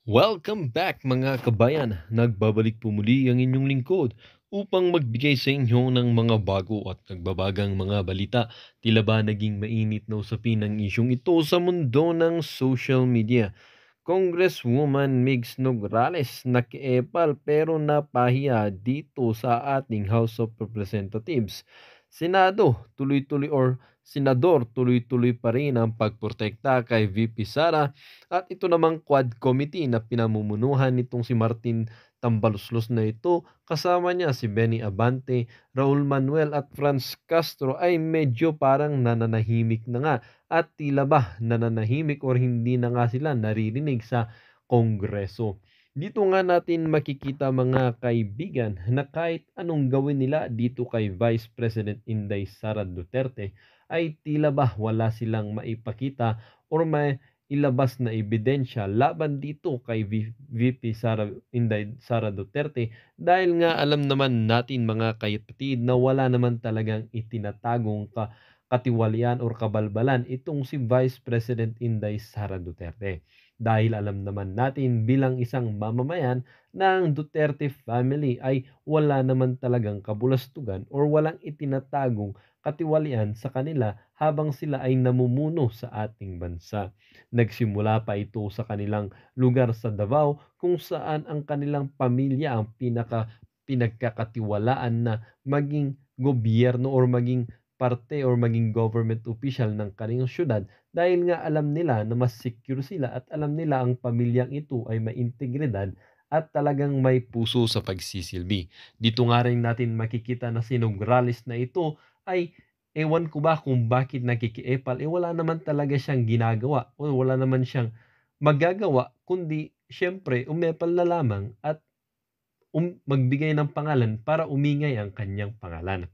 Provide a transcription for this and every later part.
Welcome back mga kabayan! Nagbabalik po muli ang inyong lingkod upang magbigay sa inyo ng mga bago at nagbabagang mga balita. Tila ba naging mainit na usapin ang isyong ito sa mundo ng social media? Congresswoman Migs Nograles nakiepal pero napahiya dito sa ating House of Representatives. Senador tuloy-tuloy pa rin ang pagprotekta kay VP Sara at ito namang Quad Committee na pinamumunuhan nitong si Martin Tambaluslos na ito kasama niya si Benny Abante, Raul Manuel at Franz Castro ay medyo parang nananahimik na nga at tila ba nananahimik or hindi na nga sila naririnig sa Kongreso. Dito nga natin makikita mga kaibigan na kahit anong gawin nila dito kay Vice President Inday Sara Duterte ay tila ba wala silang maipakita or may ilabas na ebidensya laban dito kay VP Inday Sara Duterte dahil nga alam naman natin mga kapatid na wala naman talagang itinatagong katiwalian or kabalbalan itong si Vice President Inday Sara Duterte. Dahil alam naman natin bilang isang mamamayan ng Duterte family ay wala naman talagang kabulastugan or walang itinatagong katiwalian sa kanila habang sila ay namumuno sa ating bansa. Nagsimula pa ito sa kanilang lugar sa Davao kung saan ang kanilang pamilya ang pinagkakatiwalaan na maging gobyerno or maging parte or maging government official ng kanilang syudad dahil nga alam nila na mas secure sila at alam nila ang pamilyang ito ay may integridad at talagang may puso sa pagsisilbi. Dito nga rin natin makikita na si Nograles na ito ay ewan ko ba kung bakit nakikiepal, wala naman talaga siyang ginagawa o wala naman siyang magagawa kundi siyempre umepal na lamang at magbigay ng pangalan para umingay ang kanyang pangalan.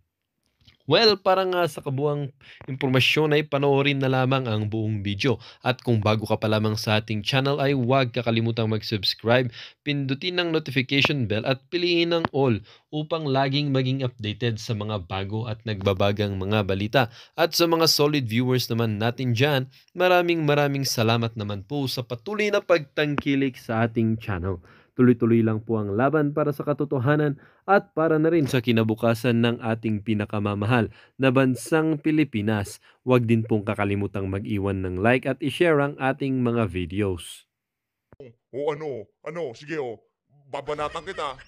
Well, para nga sa kabuang impormasyon ay panoorin na lamang ang buong video. At kung bago ka pa lamang sa ating channel ay huwag kakalimutang mag-subscribe, pindutin ang notification bell at piliin ang all upang laging maging updated sa mga bago at nagbabagang mga balita. At sa mga solid viewers naman natin dyan, maraming salamat naman po sa patuloy na pagtangkilik sa ating channel. Tuloy-tuloy lang po ang laban para sa katotohanan at para na rin sa kinabukasan ng ating pinakamamahal na bansang Pilipinas. Huwag din pong kakalimutang mag-iwan ng like at i-share ang ating mga videos. O ano, sige babanatan kita.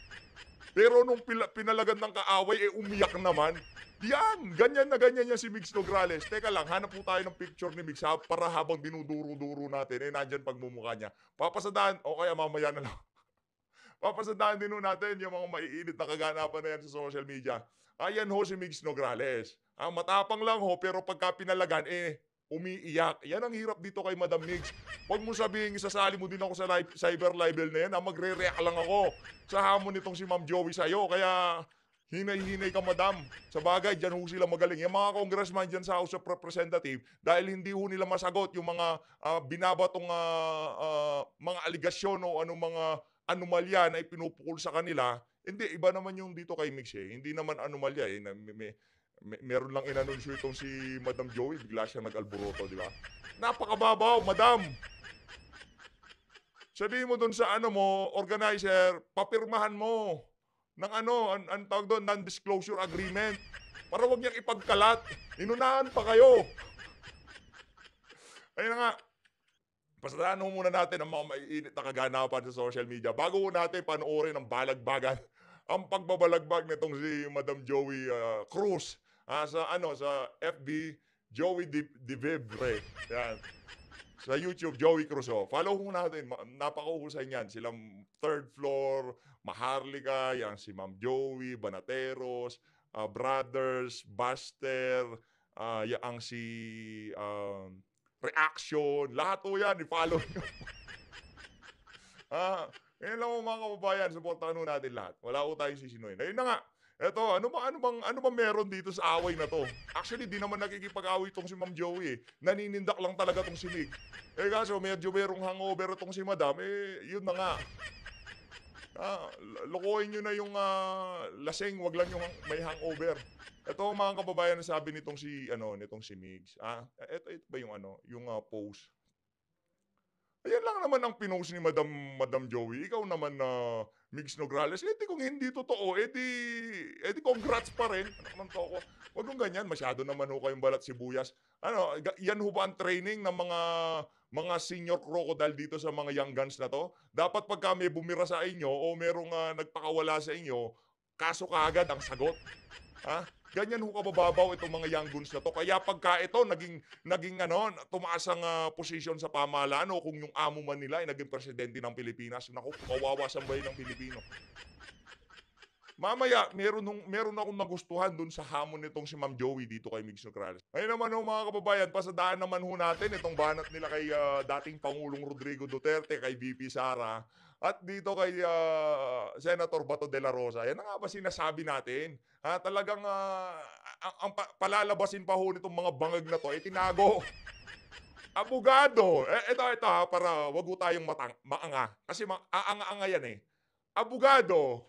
Pero nung pinalagad ng kaaway, umiyak naman. Yan, ganyan yan si Migs Nograles. Teka lang, hanap po tayo ng picture ni Migs para habang dinuduro-duro natin, nandyan pagmumukha niya. Papasadahan, o kaya mamaya na lang. Papasadahan din natin yung mga maiinit na kaganapan na yan sa social media. Ayan ho si Migs Nograles. Matapang lang ho, pero pagka pinalagan, umiiyak. Yan ang hirap dito kay Madam Migs. Huwag mo sabihin, isasali mo din ako sa cyber libel na yan. Magre-react lang ako sa hamon nitong si Ma'am Joey sa'yo. Kaya hinay-hinay ka, madam. Sa bagay, dyan ho sila magaling. Yung mga congressman dyan sa House of Representatives, dahil hindi ho nila masagot yung mga binabatong mga aligasyon o anong mga anomalya na ipinupukol sa kanila, hindi, iba naman yung dito kay Mix Hindi naman anomalya Na meron lang inanunsyo itong si Madam Joey, bigla siya nag-alboroto, di ba? Napakababaw, madam! Sabihin mo dun sa ano mo, organizer, papirmahan mo ng ang tawag doon, non-disclosure agreement. Para wag niyang ipagkalat. Inunahan pa kayo. Ayun na nga, pasadahan muna natin ang mga maiinit na kaganapan sa social media bago natin panoorin ang balagbagan, ang pagbabalagbag nitong si Madam Joey Cruz sa FB, Joey Divibre. Yan. Sa YouTube, Joey Cruz. Follow mo natin. Napakahusay niyan. Silang third floor, Maharlika, yan si Ma'am Joey, Banateros, Brothers, Buster, ang si Reaction, lahat po yan, i-follow nyo. Ngayon lang mga kababayan, supportahan natin lahat. Wala ko tayong sisinuin. Ayun na nga, eto, ano ba meron dito sa away na to? Actually, di naman nakikipag-away tong si Ma'am Joey. Naninindak lang talaga tong si Mig. Kaso medyo merong hangover tong si Madam, yun na nga. Lokohin nyo na yung lasing, wag lang yung may hangover. Ito mga kababayan, sabi nitong si Migs. Ito ba yung post? Ayan lang naman ang pinost ni Madam Joey. Ikaw naman na Migs Nograles, eh, di kung hindi totoo, eh, di congrats pa rin. Anak ng toko. Wag mong ganyan, masyado naman ho kayong balat sibuyas. Ano, yan ho ba ang training ng mga senior crocodile dito sa mga young guns na 'to? Dapat pagka may bumira sa inyo o merong, nagpakawala sa inyo, kaso kaagad ang sagot. Ganyan ho kabababaw itong mga young guns na 'to. Kaya pagka ito naging ano, tumaas ang, posisyon sa pamahalaan o kung yung amo man nila ay naging presidente ng Pilipinas, naku, kawawa sa bayan ng Pilipino. Mamaya meron akong nagustuhan dun sa hamon nitong si Ma'am Joey dito kay Migs Nograles. Ayun naman ho mga kababayan, pasadaan naman ho natin itong banat nila kay, dating Pangulong Rodrigo Duterte, kay VP Sara, at dito kay, Senator Bato de la Rosa. Yan na nga ba sinasabi natin, talagang, palalabasin pa ho nitong mga bangag na 'to, eh, tinago. Abogado, ito para wag ho tayong maanga, kasi aanga-anga yan, eh. Abogado,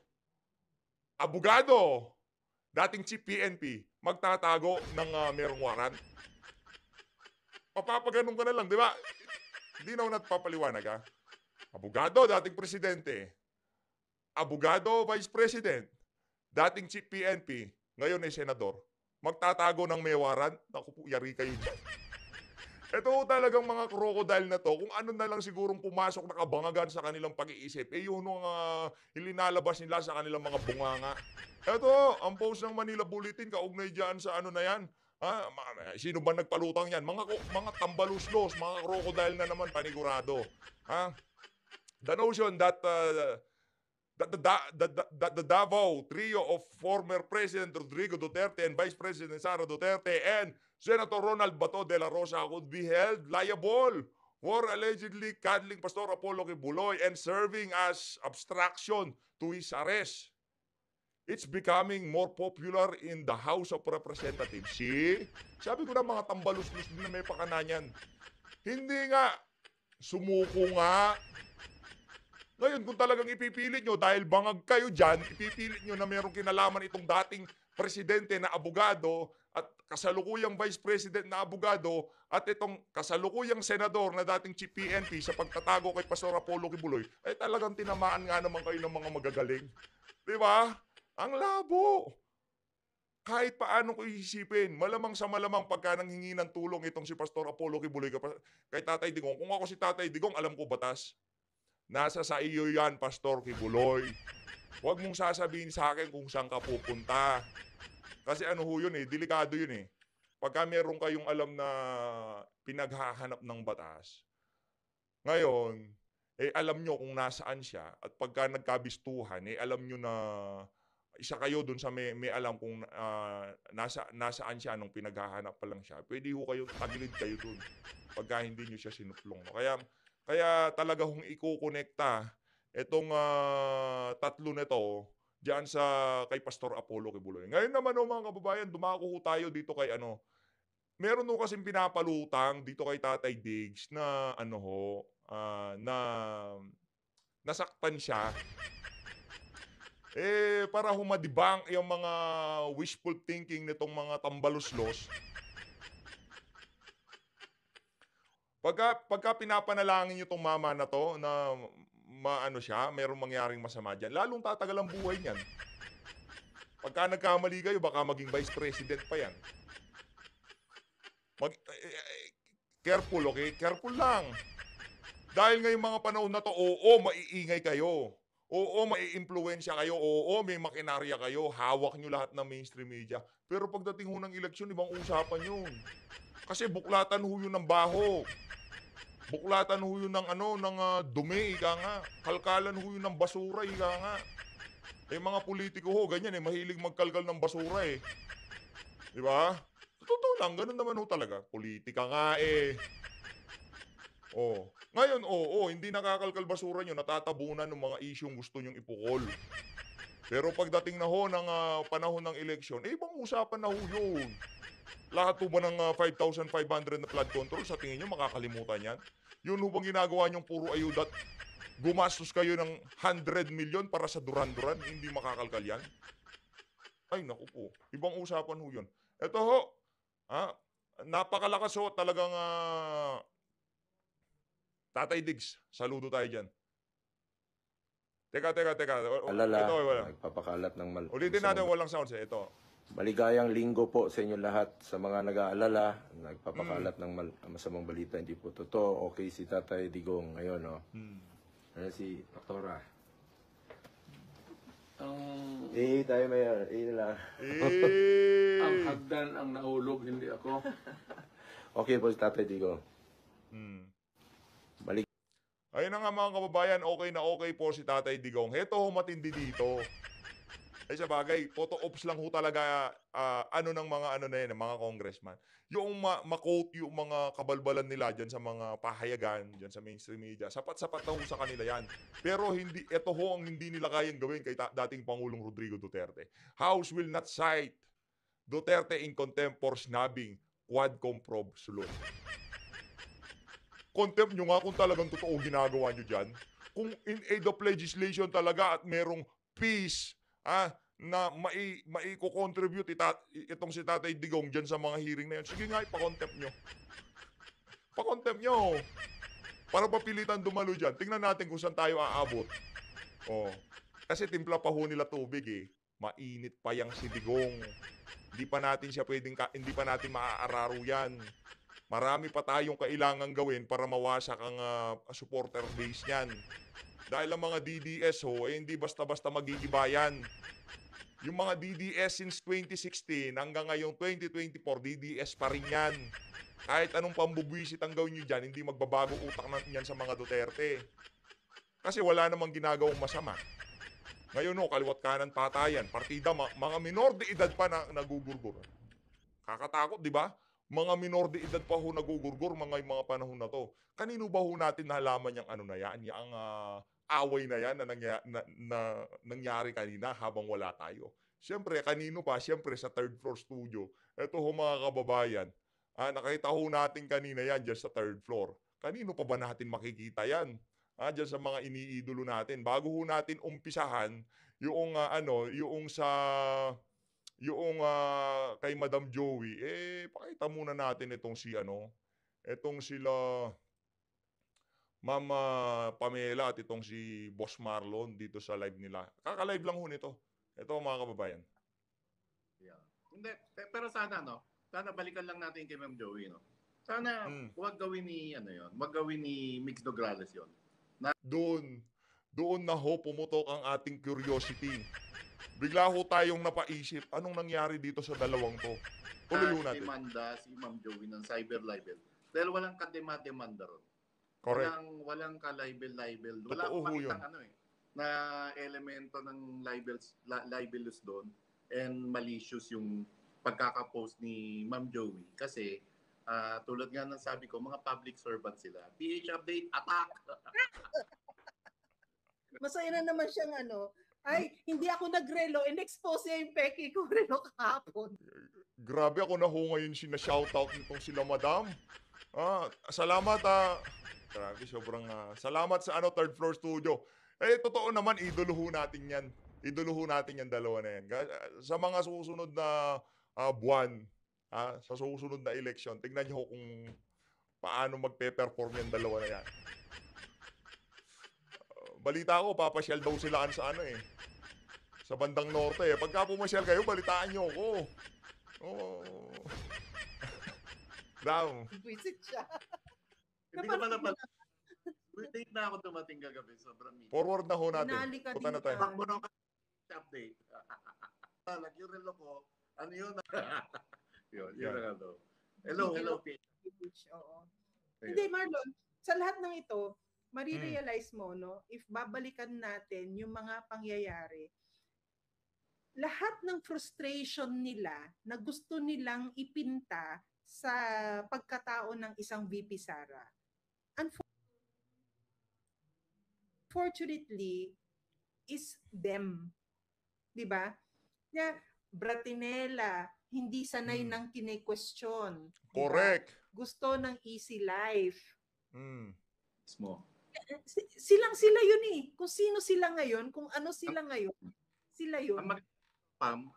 abogado, dating chief PNP, magtatago ng, merong warrant. Papapaganon ka na lang, 'di ba? Hindi na ako nagpapaliwanag, Abogado, dating presidente. Abogado, vice president. Dating chief PNP, ngayon ay senador. Magtatago ng may warrant? Naku po, yari kayo diyan. Ito ho talagang mga crocodile na 'to, kung ano na lang sigurong pumasok na kabangagan sa kanilang pag-iisip, eh, yun ang, ilinalabas nila sa kanilang mga bunganga. Eto, ang post ng Manila Bulletin kaugnay diyan sa ano na 'yan, sino ba nagpalutang 'yan? Mga tambaluslos, mga crocodile na naman panigurado, ha? The notion that, the Davao trio of former President Rodrigo Duterte and Vice President Sara Duterte and Senator Ronald Bato de la Rosa could be held liable for allegedly cuddling Pastor Apollo Kibuloy and serving as obstruction to his arrest. It's becoming more popular in the House of Representatives. See? Sabi ko na mga tambalus-lus din na may pakananyan. Hindi nga. Sumuko nga. Ngayon, kung talagang ipipilit nyo, dahil bangag kayo dyan, ipipilit nyo na mayroong kinalaman itong dating presidente na abogado at kasalukuyang vice president na abogado at itong kasalukuyang senador na dating chief PNP sa pagtatago kay Pastor Apollo Kibuloy, ay talagang tinamaan nga naman kayo ng mga magagaling. Di ba? Ang labo. Kahit paano ko isipin, malamang sa malamang pagka nanghingi ng tulong itong si Pastor Apollo Kibuloy kay Tatay Digong, kung ako si Tatay Digong, alam ko batas. Nasa sa iyo yan, Pastor Kibuloy. Huwag mong sasabihin sa akin kung saan ka pupunta. Kasi ano ho yun eh, delikado yun eh. Pagka meron kayong alam na pinaghahanap ng batas, ngayon, eh alam nyo kung nasaan siya at pagka nagkabistuhan, eh alam nyo na isa kayo dun sa may alam kung nasaan siya nung pinaghahanap pa lang siya, pwede ho kayo, tagilid kayo dun pagka hindi nyo siya sinuplong. No? Kaya talaga hong ikokonekta itong, tatlo nito diyan sa kay Pastor Apollo Kibuloy. Ngayon naman ho mga kababayan, dumako ho tayo dito kay ano, meron ho kasing pinapalutang dito kay Tatay Diggs na ano ho, na nasaktan siya. Eh, para ho ma-debunk yung mga wishful thinking nitong mga tambaluslos. Pagka pinapanalangin niyo 'tong mama na 'to na maano siya, merong mangyaring masama diyan, lalong tatagal ang buhay niyan. Pagka nagkamali kayo baka maging vice president pa 'yan. Careful, okay? Careful lang. Dahil ngayong mga panahon na 'to, oo, maiingay kayo. Oo, maiimpluwensya kayo. Oo, may makinarya kayo. Hawak niyo lahat ng mainstream media. Pero pagdating ho ng eleksyon, ibang usapan 'yun. Kasi buklatan ho 'yun ng baho. Buklatan ho yun ng ano, ng dumi, ika nga. Kalkalan ho yun ng basura, ika nga. Eh, mga politiko ho, ganyan eh, mahilig magkalkal ng basura eh. Di ba? Totoo lang, ganun naman ho talaga. Politika nga eh. Oh. Ngayon, hindi nakakalkal basura nyo, natatabunan ng mga isyong gusto nyong ipukol. Pero pagdating na ho ng panahon ng eleksyon, eh, ibang usapan na ho yun. Lahat po ba ng 5,500 na flood control, sa tingin nyo makakalimutan yan? Yun ho bang ginagawa nyong puro ayuda at gumastos kayo ng 100 million para sa duran-duran, hindi makakalkal yan? Ay naku po, ibang usapan ho yun. Ito ho, napakalakas ho talagang Tatay Diggs, saludo tayo dyan. Teka. Alala, Ito, wala. nagpapakalat ng Ulitin natin, walang sounds eh. Ito. Maligayang linggo po sa inyo lahat. Sa mga nag-aalala, nagpapakalat ng masamang balita, hindi po totoo. Okay si Tatay Digong ngayon, no? Ano si Doktora? Tayo mayor. Na lang. Ang hagdan ang nahulog, hindi ako. Okay po si Tatay Digong. Ayun na nga mga kababayan, okay na okay po si Tatay Digong. Heto ho matindi dito. Ay sa bagay, photo ops lang ho talaga ng mga congressman. Yung ma-quote yung mga kabalbalan nila dyan sa mga pahayagan, dyan sa mainstream media. Sapat-sapat na ho sa kanila yan. Pero ito ho ang hindi nila kayang gawin kay dating Pangulong Rodrigo Duterte. House will not cite Duterte in contempt for snubbing Quadcom probe sulod. Contempt nyo nga kung talagang totoo ginagawa nyo dyan. Kung in aid of legislation talaga at merong peace, na maiko-contribute itong si Tatay Digong dyan sa mga hearing na yun, sige nga, ipakontempt nyo. Pakontempt nyo. Para papilitan dumalo dyan. Tingnan natin kung saan tayo aabot. Kasi timpla pa ho nila tubig eh. Mainit pa yang si Digong. Hindi pa natin maaararo yan. Marami pa tayong kailangan gawin para mawasak ang supporter base niyan. Dahil ang mga DDS hindi basta-basta magigiba yan. Yung mga DDS since 2016 hanggang ngayong 2024, DDS pa rin yan. Kahit anong pambubwisit ang gawin nyo dyan, hindi magbabago utak yan sa mga Duterte. Kasi wala namang ginagawang masama. Ngayon kaliwat kanan patayan, partida, mga minor de edad pa na nagugurgur. Kakatakot, di ba? Mga minor de edad pa ho nagugurgur mga panahon na to. Kanino ba ho natin nalaman yung yung away na yan na nangyari kanina habang wala tayo? Siyempre, kanino pa? Siyempre sa third floor studio. Ito ho mga kababayan, nakita ho natin kanina yan dyan sa third floor. Kanino pa ba natin makikita yan? Dyan sa mga iniidolo natin. Bago ho natin umpisahan, yung kay Madam Joey, pakita muna natin itong sila Mama Pamela at itong si Boss Marlon dito sa live nila. Kaka-live lang ho nito. Ito mga kababayan. Yeah. Hindi, pero sana balikan lang natin kay Ma'am Joey, no? Sana wag gawin ni Mix Nograles 'yon. Doon na ho pumutok ang ating curiosity. Bigla ho tayong napaisip, anong nangyari dito sa dalawang to? Tuloy ho natin. Demanda si Ma'am Joey ng cyber libel. Dahil walang kadema-demanda ron. Correct. Walang ka-libel. Totoo Wala akong ho yun. makitang na elemento ng libelous doon and malicious yung pagkakapost ni Ma'am Joey. Kasi tulad nga ng sabi ko, mga public servant sila. PH update, attack! Masaya na naman siyang ay, hindi ako nagrelo, in-expose niya yung peki ko relo kahapon. Grabe, ako na ho ngayon sina-shoutout nitong sila Madam. Salamat Grabe, sobrang salamat sa third floor studio. Totoo naman, idolo ho natin yan. Idolo ho natin yan dalawa na yan. Sa mga susunod na buwan, sa susunod na election, tignan niyo kung paano magpe-perform yung dalawa na yan. Balita ko, papasyal daw sila sa bandang norte. Pagka pumasyal kayo, balitaan niyo ako. Damn. Visit siya. Hindi ka pala Late na ako dumating kagabi. Sobrang meeting. Forward na ho natin. Punta na tayo. Takbo ng update. Yung relo ko, ano yun? Yun na daw. Hello, Pete. Oo. Hindi, Marlon, sa lahat ng ito, marirealize mo, no, if babalikan natin yung mga pangyayari, lahat ng frustration nila na gusto nilang ipinta sa pagkatao ng isang VP Sara, unfortunately, is them. Diba? Bratinela, hindi sanay ng kine-question. Correct. Diba? Gusto ng easy life. Mismo. Sila yun eh. Kung sino sila ngayon, kung ano sila ngayon, sila yun.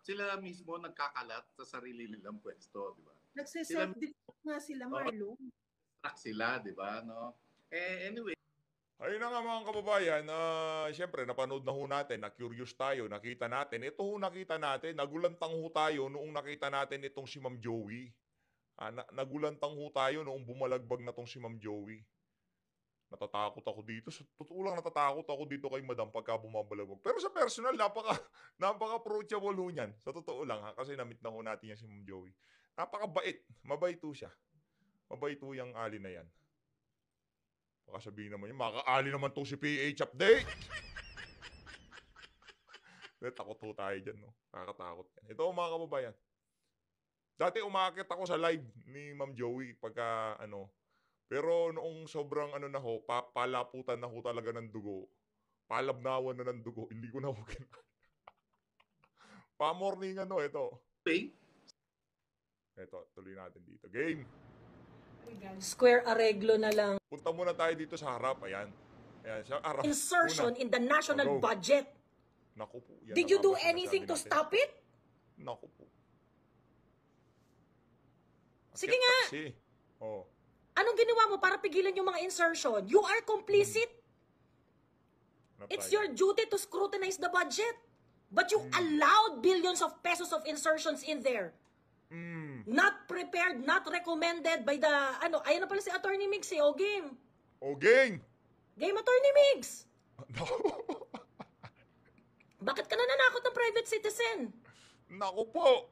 Sila mismo nagkakalat sa sarili nilang pwesto, di ba? Nagse-self-defeat nga sila, Marlo. Track sila, di ba? No? Anyway, Ayun na nga mga kababayan, siyempre napanood na ho natin, na-curious tayo, nakita natin. Ito ho nakita natin, nagulantang ho tayo noong nakita natin itong si Ma'am Joey. Nagulantang ho tayo noong bumalagbag na tong si Ma'am Joey. Natatakot ako dito. Sa totoo lang natatakot ako dito kay Madam pagka bumabalagbag. Pero sa personal, napaka-approachable ho niyan. Sa totoo lang ha, kasi namit na ho natin yan si Ma'am Joey. Napakabait, mabait ho siya. Mabait ho yung ali na yan. Baka sabihin naman yun, makakaali naman to si PH Update. Takot ho tayo dyan, no? Nakakatakot yan. Ito mga kababayan. Dati umakit ako sa live ni Ma'am Joey pagka pero noong sobrang na ho, palaputan na ho talaga ng dugo. Palabnawan na ng dugo. Hindi ko na ho Pa-morning ito. Ito, tuloy natin dito. Game. Square arreglo na lang. Punta muna tayo dito sa harap. Ayan. Ayan, sa harap. Insertion in the national Go. budget. Naku po. Yan Did ang you do abas na anything sinasabi to natin. stop it? Naku po. Sige nga. Taxi. Oh. Anong ginawa mo para pigilan yung mga insertion? You are complicit. It's your duty to scrutinize the budget. But you allowed billions of pesos of insertions in there. Not prepared, not recommended by the, ayan na pala si Attorney Migs o game. Oh, game. Game Attorney Migs. Naku. Bakit ka nananakot ng private citizen? Naku po.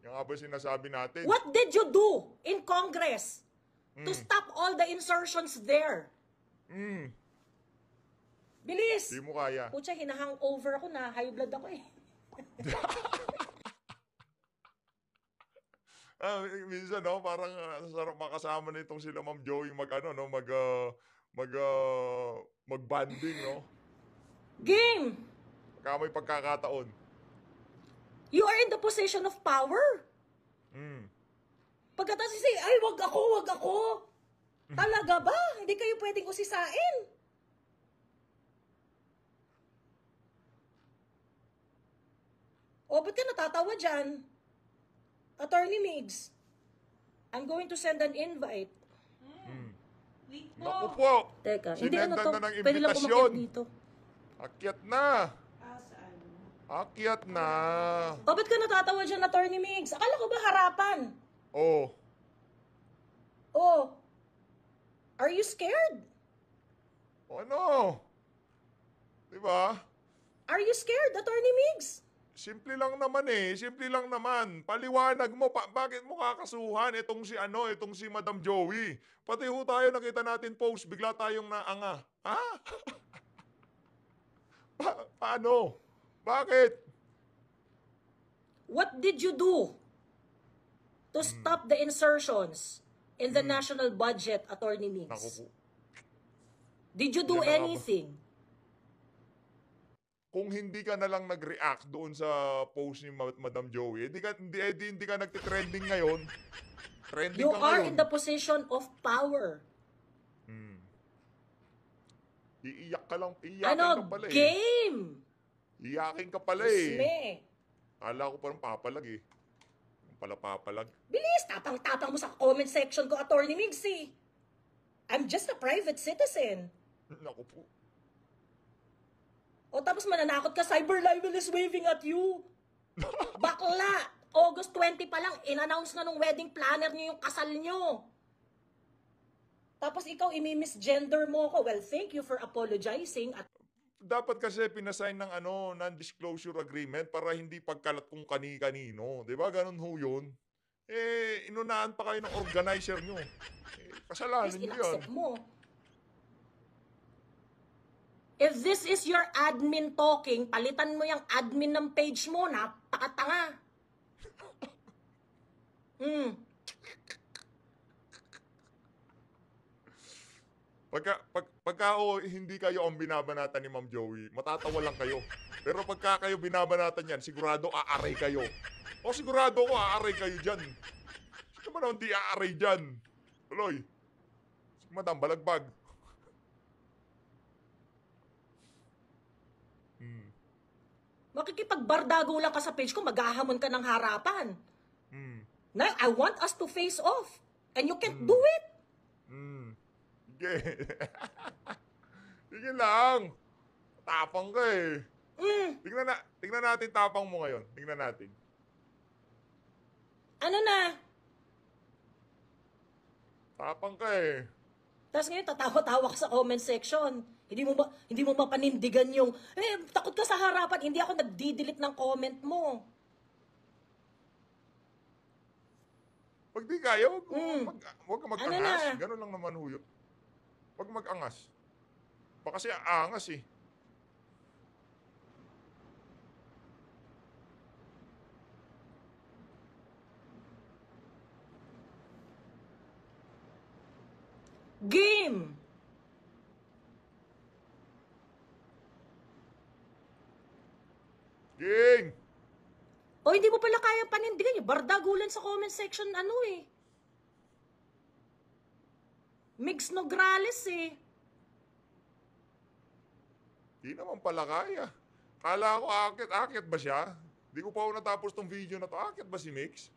Yung nga ba sinasabi natin? What did you do in Congress to stop all the insertions there? Bilis! Di mo kaya. Pucha, hinahangover ako na. High blood ako eh. Minsan, parang sarap makasama nitong sila Ma'am Joey mag-banding, no? Game! Pagka may pagkakataon. You are in the position of power. Pagkatapos ay, wag ako. Talaga ba? Hindi kayo pwedeng usisain. O, ba't ka natatawa dyan? Attorney Migs, I'm going to send an invite. Naku po. Teka, hindi Sinendan to. na ng Pwede lang imbitasyon. kumakyat dito. Akyat na. Akyat na. O, ba't ka natatawa dyan, Attorney Migs? Akala ko ba harapan? Oh. Oh, are you scared? Ano? Diba? Are you scared, Attorney Migs? Simple lang naman eh. Simple lang naman. Paliwanag mo, bakit mo kakasuhan itong si Madam Joey? Pati ho tayo nakita natin post, bigla tayong naanga. Ha? Paano? Bakit? What did you do to stop the insertions in the national budget, Attorney Naku Migs? po. Did you do Yan na nga ba? anything? Kung hindi ka na lang nag-react doon sa post ni Madam Joey, hindi ka nagtitrending ngayon. Trending You ka are ngayon. in the position of power. Iiyak ka lang. Iyakin ka pala eh. Game! Iyakin ka pala eh. Sme. Kala ko parang papalag eh. Yung pala papalag. Bilis, tapang-tapang mo sa comment section ko, Attorney Migs eh. I'm just a private citizen. Naku po. O tapos mananakot ka, cyber libel is waving at you. Bakla! August 20 pa lang, in-announce na nung wedding planner niyo yung kasal niyo. Tapos ikaw, imi-misgender mo ko. Well, thank you for apologizing. At Dapat kasi pinasign ng non-disclosure agreement para hindi pagkalat kung kani-kanino. 'Di ba? Ganun ho 'yun. Inunahan pa kayo ng organizer nyo. Kasalanan least nyo yan. in-accept mo. If this is your admin talking, palitan mo yung admin ng page mo, napakatanga. Pagka hindi kayo ang binabanatan ni Ma'am Joey, matatawa lang kayo. Pero pagka kayo binabanatan yan, sigurado aaray kayo. O sigurado ko aaray kayo dyan. Sino man ang di aaray dyan? Tuloy. Si Madam Balagbag. Makikipagbardago lang ka sa page ko, maghahamon ka ng harapan. Now, I want us to face off. And you can't do it. Sige. Sige lang. Tapang ka eh. Tingnan natin tapang mo ngayon. Tingnan natin. Ano na? Tapang ka eh. Tapos ngayon, tatawa-tawa ka sa comment section. Hindi mo mapanindigan yung, takot ka sa harapan, hindi ako nagdi-delete ng comment mo. Pag di kaya, wag ka Ano mag-angas. na? Ganun lang naman huyo. Wag mag-angas. Baka kasi aangas eh. Game! Ging! O hindi mo pala kaya panindigan yung bardagulan sa comment section ano eh. Migs Nograles eh. Di naman pala kaya. Kala ko akit ba siya? Di ko pa ako natapos tong video na to. Akit ba si Mix?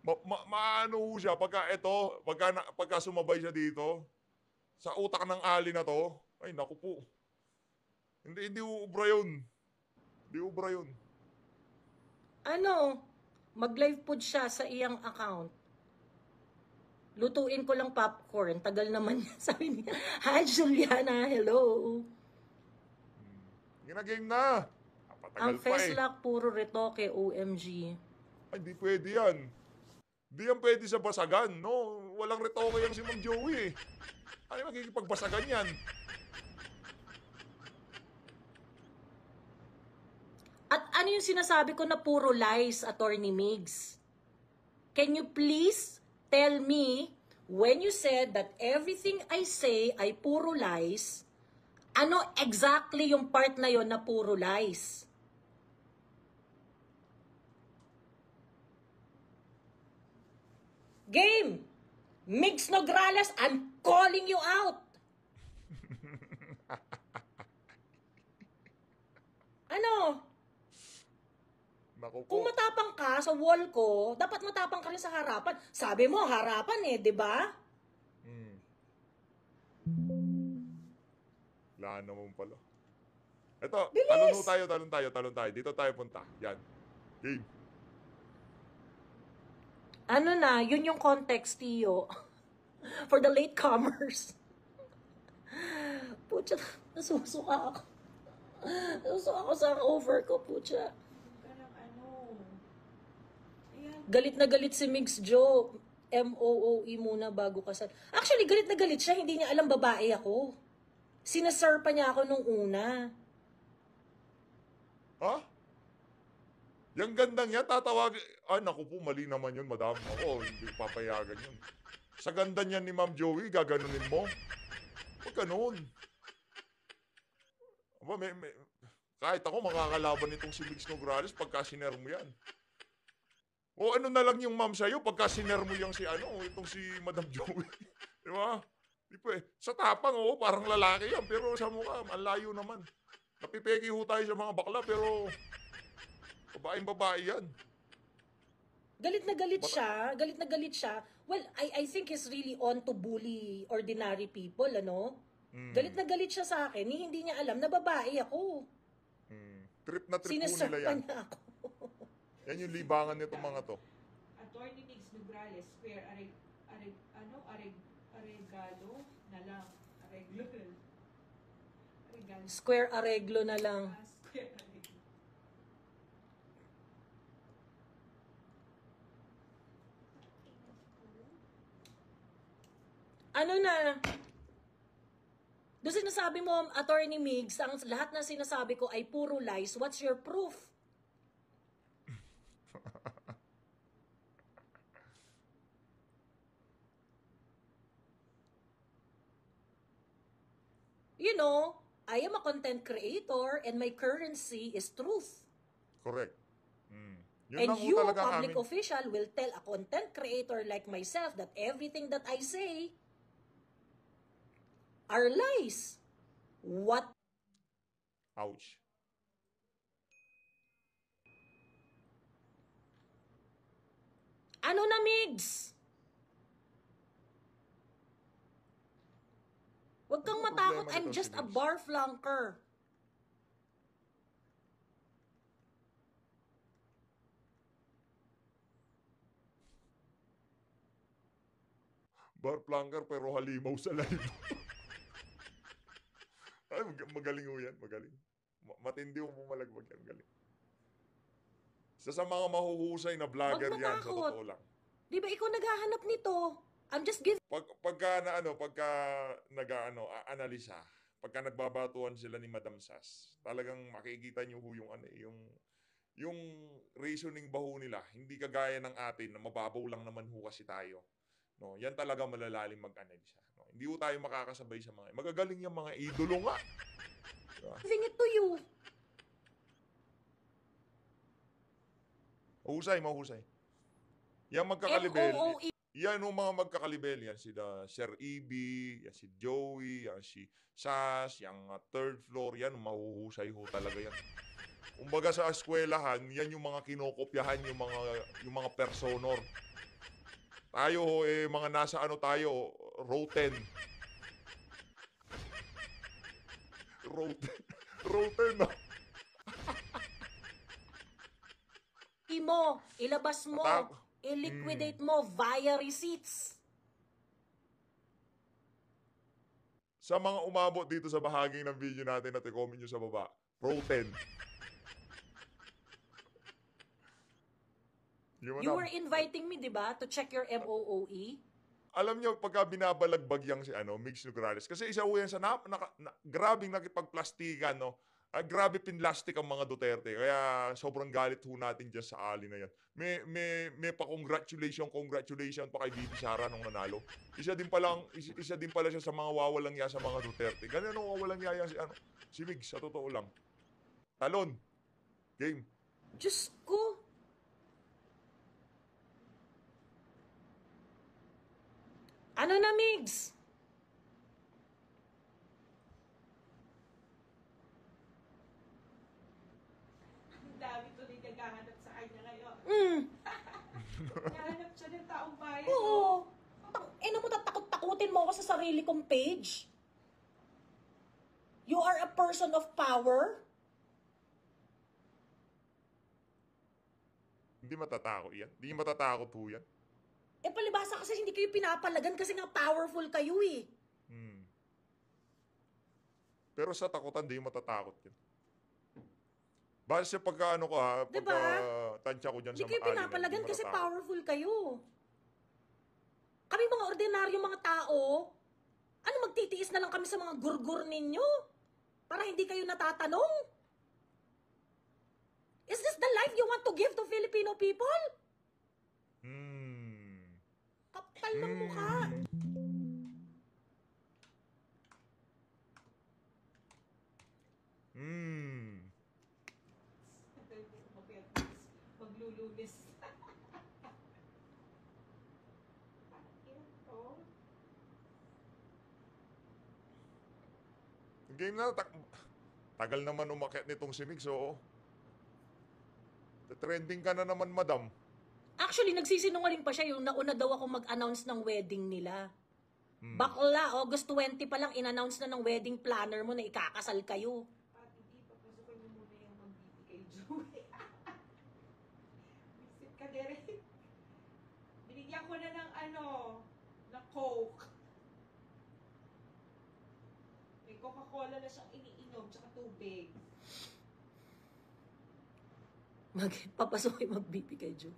Maano ho siya pagka sumabay siya dito sa utak ng ali na to. Ay naku po. Hindi ubra yun. Hindi ubra yun. Ano? Mag-live pod siya sa iyang account. Lutuin ko lang popcorn. Tagal naman yan. Sabi niya, hi Juliana, hello. Game na. Patagal Ang pa eh. Feslak, puro retoke, OMG. Ay, hindi pwede yan. Hindi yan pwede sa basagan, no? Walang retoke yan si Mang Joey eh. Ano magkikipagbasagan yan? At ano yung sinasabi ko na puro lies, Attorney Migs? Can you please tell me, when you said that everything I say ay puro lies, ano exactly yung part na yon na puro lies? Game! Migs Nograles, I'm calling you out! Ano? Naku po. Kung matapang ka sa wall ko, dapat matapang ka rin sa harapan. Sabi mo, harapan eh, di ba? Wala naman pala. Ito, Bilis! talon tayo. Dito tayo punta. Yan. Game. Ano na, yun yung context, Tio. For the latecomers. Pucha, nasusuka ako. Nasusuka ako sa over ko, pucha. Galit na galit si Migs Jo. MOOE muna bago kasal. Actually, galit na galit siya. Hindi niya alam babae ako. Sinasir pa niya ako nung una. Ha? Yang gandang yan, tatawag. Ah, naku po, mali naman yun, madam. Ako, hindi papayagan yun. Sa ganda niyan ni Ma'am Joey, gaganunin mo. Huwag ganun. Aba, kahit ako, makakalaban nitong si Migs Nograles pagka siner mo yan. O ano na lang yung ma'am sa'yo pagka siner mo yung itong si Madam Joey. Di ba? Di pa eh. Sa tapang, parang lalaki yan. Pero sa mukha, ang layo naman. Napipeki ho tayo sa mga bakla, pero babae yan. Galit na galit siya. Galit na galit siya. Well, I think he's really on to bully ordinary people, ano? Galit na galit siya sa akin. Hindi niya alam na babae ako. Trip na trip po Sinasir nila pa yan. niya ako. Yan yung libangan nitong mga to. Attorney Migs Nograles, square aregalo na lang. Aregalo. Square areglo na lang. Square aregalo. Ano na? Doon sinasabi mo, Attorney Migs, ang lahat na sinasabi ko ay puro lies. What's your proof? You know, I am a content creator and my currency is truth. Correct. Yun And lang ho you, talaga ang public amin. official, will tell a content creator like myself that everything that I say are lies. What? Ouch. Ano na, Migs? Huwag kang Ano matakot, problema I'm nito, just si a Migs? bar flanker. Bar planker pero halimaw sa live. Ay, magaling ho yan, magaling. Matindi ho pumalagwag yan, galing. Isa sa mga mahuhusay na Huwag vlogger yan, sa matakot. totoo lang. Di ba ikaw naghahanap nito? I'm just giving Pagka analisa, pagka nagbabatuan sila ni Madam Sas, talagang makikita niyo ho yung yung reasoning ba ho nila, hindi kagaya ng atin na mababaw lang naman ho kasi tayo. No, yan talaga malalalim mag-analisa. No, hindi ho tayo makakasabay sa mga magagaling yung mga idolo nga. Diba? it to you. Mahusay. Yan magkakalibel. MOOE. Yan yung mga magkakalibel. Yan si Sir EB, yan si Joey, yan si Sas, yung third floor. Yan, mahuhusay ho talaga yan. Kumbaga sa eskwelahan, yan yung mga kinokopyahan, yung mga personor. Tayo ho, mga nasa tayo, row 10. Row 10, no? Mo, ilabas mo, i-liquidate mo via receipts. Sa mga umabot dito sa bahagi ng video natin at i-comment nyo sa baba, row 10. You were inviting me, di ba, to check your MOOE? Alam nyo, pagka binabalagbag yang si Migs Nograles, kasi isa ho yan sa grabing nakipagplastikan, no? Grabe pinlastic ang mga Duterte. Kaya sobrang galit ho natin dyan sa ali na yan. May pa-congratulation pa kay Bibi Sara nung nanalo. Isa din pala siya sa mga wawalang ya sa mga Duterte. Ganyan ang wawalang ya si Migs, sa totoo lang. Talon. Game. Diyos ko. Ano na, Migs? Ang dami tuloy naghahanap sa kanya ngayon. Naghahanap siya ng taong bayan. Oo. Ano mo, tatakot-takutin mo ako sa sarili kong page? You are a person of power? Hindi matatakot yan. Hindi matatakot ho yan. Palibasa kasi hindi kayo pinapalagan kasi nga powerful kayo eh. Pero sa takutan, di matatakot yan. Base sa pagka Diba? tansya ko dyan Hindi sa kayo pinapalagan kasi powerful kayo. Kami mga ordinaryong mga tao, magtitiis na lang kami sa mga gurgur ninyo? Para hindi kayo natatanong? Is this the life you want to give to Filipino people? Kapal ng mukha. Maglulunis. Game na, tagal naman umakyat nitong si Migs, oo. Trending ka na naman, madam. Actually, nagsisinungaling pa siya yung nauna daw ako mag-announce ng wedding nila. Bakla, August 20 pa lang in-announce na ng wedding planner mo na ikakasal kayo. Hindi, papasukin mo muna yung magbibigay Joey. Visit ka, Derek. Binigyan ko na ng ng Coke. May Coca-Cola na siyang iniinom, tsaka tubig. Papasukin magbibigay Joe.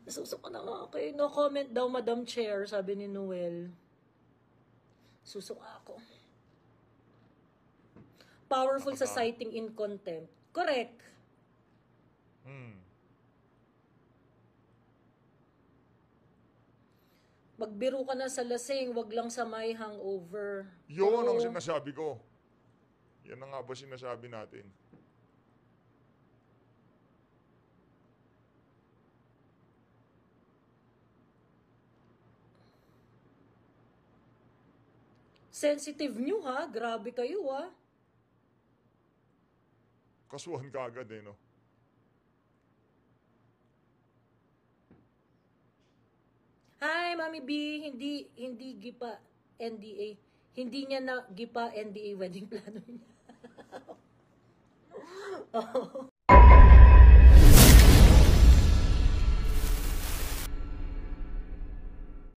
Nasusuko na nga kayo. No comment daw, Madam Chair, sabi ni Noel. Susuka ako. Powerful sa citing in contempt. Correct. Magbiro ka na sa lasing, wag lang sa may hangover. Yun ang sinasabi ko. Yan na nga ba sinasabi natin? Sensitive nyo ha, grabe kayo ha. Kasuhan ka agad no? Hi, Mami B, hindi gipa NDA. Hindi niya na gipa NDA wedding planner niya. Oh.